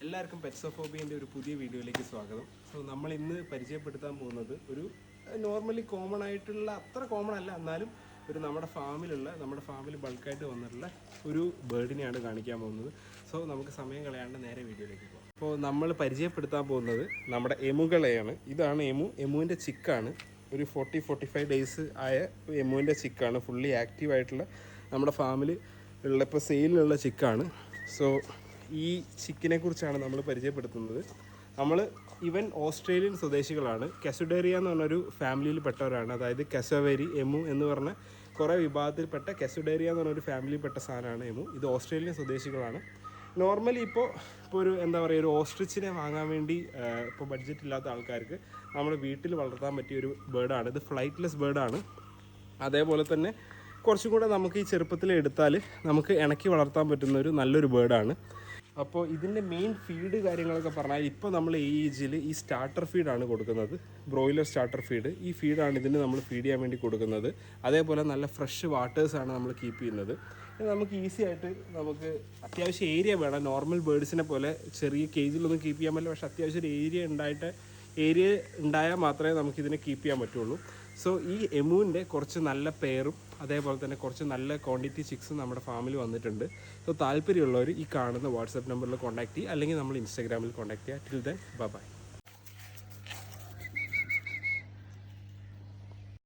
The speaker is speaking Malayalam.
എല്ലാവർക്കും പെറ്റ്സോഫോബിയൻ്റെ ഒരു പുതിയ വീഡിയോയിലേക്ക് സ്വാഗതം. സോ നമ്മൾ ഇന്ന് പരിചയപ്പെടുത്താൻ പോകുന്നത് ഒരു നോർമലി കോമൺ ആയിട്ടുള്ള, അത്ര കോമൺ അല്ല എന്നാലും ഒരു നമ്മുടെ ഫാമിൽ ബൾക്കായിട്ട് വന്നിട്ടുള്ള ഒരു ബേർഡിനെയാണ് കാണിക്കാൻ പോകുന്നത്. സോ നമുക്ക് സമയം കളയാണ്ട് നേരെ വീഡിയോയിലേക്ക് പോകാം. അപ്പോൾ നമ്മൾ പരിചയപ്പെടുത്താൻ പോകുന്നത് നമ്മുടെ എമുകളെയാണ്. ഇതാണ് എമുവിൻ്റെ ചിക്കാണ്. ഒരു 40-45 ഡേയ്സ് ആയ എമുവിൻ്റെ ചിക്കാണ്. ഫുള്ളി ആക്റ്റീവായിട്ടുള്ള നമ്മുടെ ഫാമിൽ ഉള്ള ഇപ്പോൾ സെയിലിനുള്ള ചിക്കാണ്. സോ ഈ ചിക്കിനെ കുറിച്ചാണ് നമ്മൾ പരിചയപ്പെടുത്തുന്നത്. നമ്മൾ ഇവൻ ഓസ്ട്രേലിയൻ സ്വദേശികളാണ്. കെസുഡേറിയ എന്ന് പറഞ്ഞൊരു ഫാമിലിയിൽ പെട്ടവരാണ്. അതായത് കെസോവേരി, എമു എന്ന് പറഞ്ഞ കുറേ വിഭാഗത്തിൽപ്പെട്ട കെസുഡേറിയ എന്ന് പറഞ്ഞൊരു ഫാമിലിയിൽപ്പെട്ട സാധനമാണ് എമു. ഇത് ഓസ്ട്രേലിയൻ സ്വദേശികളാണ്. നോർമലി ഇപ്പോൾ ഒരു ഒരു ഓസ്ട്രിച്ചിനെ വാങ്ങാൻ വേണ്ടി ഇപ്പോൾ ബഡ്ജറ്റ് ഇല്ലാത്ത ആൾക്കാർക്ക് നമ്മൾ വീട്ടിൽ വളർത്താൻ പറ്റിയ ഒരു ബേർഡാണ്. ഇത് ഫ്ലൈറ്റ്ലെസ് ബേർഡാണ്. അതേപോലെ തന്നെ കുറച്ചും കൂടെ നമുക്ക് ഈ ചെറുപ്പത്തിൽ എടുത്താൽ നമുക്ക് ഇണക്കി വളർത്താൻ പറ്റുന്ന ഒരു നല്ലൊരു ബേർഡാണ്. അപ്പോൾ ഇതിൻ്റെ മെയിൻ ഫീഡ് കാര്യങ്ങളൊക്കെ പറഞ്ഞാൽ ഇപ്പോൾ നമ്മൾ ഈ ഏജിൽ ഈ സ്റ്റാർട്ടർ ഫീഡാണ് കൊടുക്കുന്നത്. Broiler starter feed. ഈ ഫീഡാണ് ഇതിന് നമ്മൾ ഫീഡ് ചെയ്യാൻ വേണ്ടി കൊടുക്കുന്നത്. അതേപോലെ നല്ല ഫ്രഷ് വാട്ടേഴ്സാണ് നമ്മൾ കീപ്പ് ചെയ്യുന്നത്. നമുക്ക് ഈസി ആയിട്ട് നമുക്ക് അത്യാവശ്യം ഏരിയ വേണം. നോർമൽ ബേർഡ്സിനെ പോലെ ചെറിയ കേജിലൊന്നും കീപ്പ് ചെയ്യാൻ പറ്റില്ല. പക്ഷേ അത്യാവശ്യം ഒരു ഏരിയ ഉണ്ടായാൽ മാത്രമേ നമുക്കിതിനെ കീപ്പ് ചെയ്യാൻ പറ്റുള്ളൂ. സോ ഈ എമുവിൻ്റെ കുറച്ച് നല്ല പെയറും അതേപോലെ തന്നെ കുറച്ച് നല്ല ക്വാണ്ടിറ്റി ചിക്സും നമ്മുടെ ഫാമിൽ വന്നിട്ടുണ്ട്. സോ താല്പര്യമുള്ളവർ ഈ കാണുന്ന വാട്സാപ്പ് നമ്പറിൽ കോൺടാക്ട് ചെയ്യുക, അല്ലെങ്കിൽ നമ്മൾ ഇൻസ്റ്റാഗ്രാമിൽ കോൺടാക്ട് ചെയ്യുക. Till then bye.